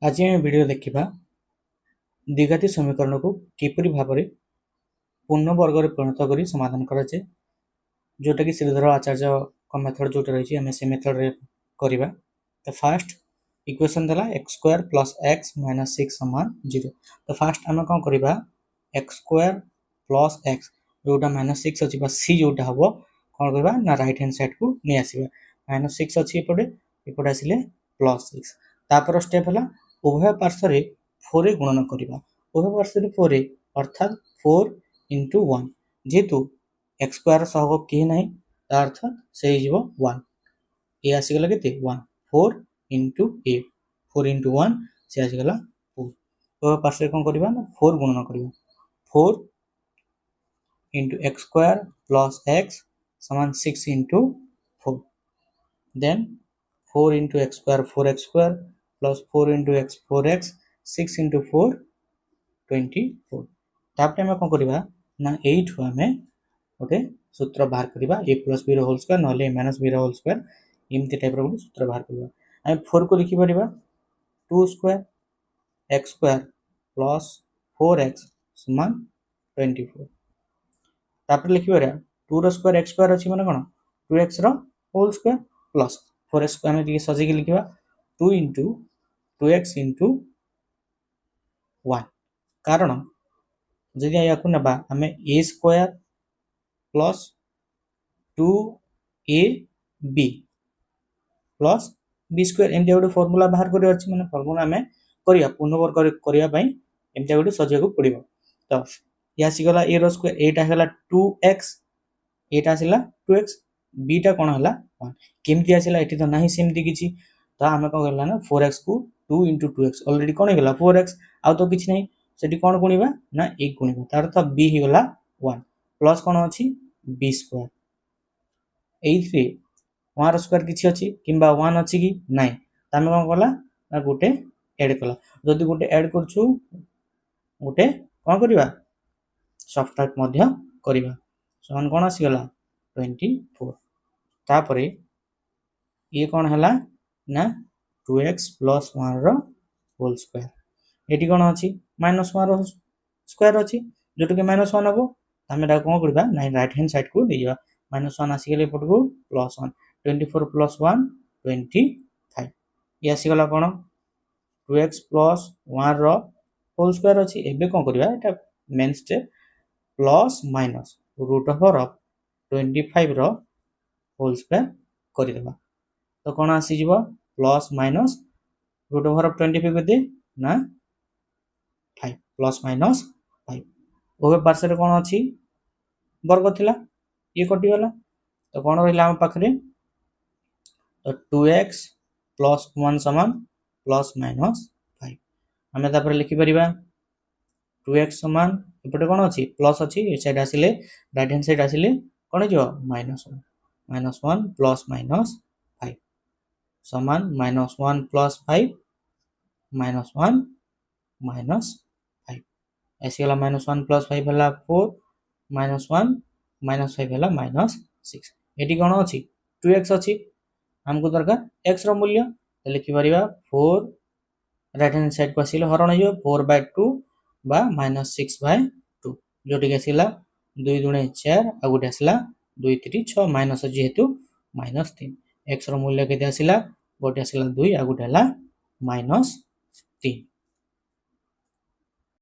आज आम वीडियो देखा द्विघाती समीकरण को किपरि भाव में पूर्ण वर्ग में परिणत कर समाधान कराए जोटा कि श्रीधर आचार्य मेथड जो रही है से मेथड रे करवा। तो फास्ट इक्वेशन देला x square plus x minus 6 समान 0। तो फास्ट आम कौन करवा एक्स स्क्वायर प्लस एक्स जोटा माइनस 6 अच्छी सी जोटा हम कौन करवा ना राइट हैंड साइड को नहीं आसवा माइनस 6 अच्छी एपटे आसिले प्लस 6। तापर स्टेप है उभय पार्श्व 4 गुणन करवा उभय पार्श्व 4 अर्थात 4 इंटू 1 जेहेतु एक्स स्क्वायर सहग किए ना अर्थात से 1 ये आसीगला के 1 4 इंटू ए 4 इंटू 1 से आसीगला 4 उभय पार्श्व कौन करवा ना 4 गुणन करवा 4 into X square plus X समान 6 into 4 then 4 into X square 4x square plus 4 into X 4x 6 into 4 24। तापर आम कौन करवा ना यू आम गोटे सूत्र बाहर करवा ए प्लस बी होल स्क्वायर ना ए माइनस बी होल स्क्वायर एमती टाइप गोटे सूत्र बाहर करवा। आम 4 को लिखिपर 2 square x square plus 4x समान 24। तापर लिखिपर 2 स्क्वायर एक्स स्क्वायर अच्छी मैंने कौन 2x whole square plus 4x को आम सजेक लिखा 2 इंटू 2x इंटू 1 कारण जदि या ना आम a square plus 2ab plus b square एमती गोटे फर्मूला बाहर कर मैंने फर्मूला आम करवा पूर्ण वर्ग करने एमती गोटे सजेक पड़ो। तो ये आसीगला ए स्क्वायर एटा है 2x एटा आसला 2x बीटा कौन है 1 केमती आसला ये तो ना सेमती किसी तो आम कौन करला ना 4x को 2 इंटू 2x अलरेडी कौन होगा 4x आउ तो किसी नहीं से कौन गुणवा ना 1 गुणवा तार तो बी होगा 1 प्लस कौन अच्छी बी स्क्वायर ये 1 स्क्वायर किसी अच्छी कि 1 अच्छी कि ना तो आम कौन कला ना गोटे एड कला जदि गोटे एड करूँ गोटे कौन करवा सबट्रैक्ट करवा समान कौन आसीगला 24। तापर ये कौन है ना 2x प्लस 1 होल स्क्वायर ये कौन अच्छी माइनस 1 स्क्वायर अच्छी जोटा कि माइनस 1 हम आम कौन करवा ना राइट हैंड साइड को ले माइनस 1 आसीगले एपट को प्लस 1 24 प्लस 1 25 ये आसीगला कौन 2x प्लस 1 होल स्क्वायर अच्छी एबे कौन करवा ये main step plus minus root over of 25 whole square करदेवा। तो कौन आसीज plus minus root over of 25 के ना 5 प्लस माइनस 5 उभय पार्श्व कौन अच्छी वर्ग थिला ये कटिगला तो कौन रहा आम पाखे तो 2x प्लस 1 समान प्लस माइनस 5 आम तापर लिखिपर 2x समान एपटे कौन अच्छी प्लस अच्छी ये साइड आसिले राइट हैंड साइड आसिले कौन हो माइनस 1 प्लस माइनस 5 समान माइनस 1 प्लस 5 माइनस 1 माइनस 5 ऐसी गला माइनस 1 प्लस 5 है 4 माइनस 1 माइनस 5 है माइनस 6 ये कौन अच्छी 2x अच्छी आमको दरकार x मूल्य तो लिखिपर 4 राइट हैंड साइड को आसिले हरण हो 4/2 बा माइनस 6/2 जोटी आसला 2 दूणे 4 आ गोटे आसला 2 3 6 माइनस जेहेतु माइनस 3 एक्स मूल्य के आसला गोटे आसला 2 आ गोटे है माइनस 3।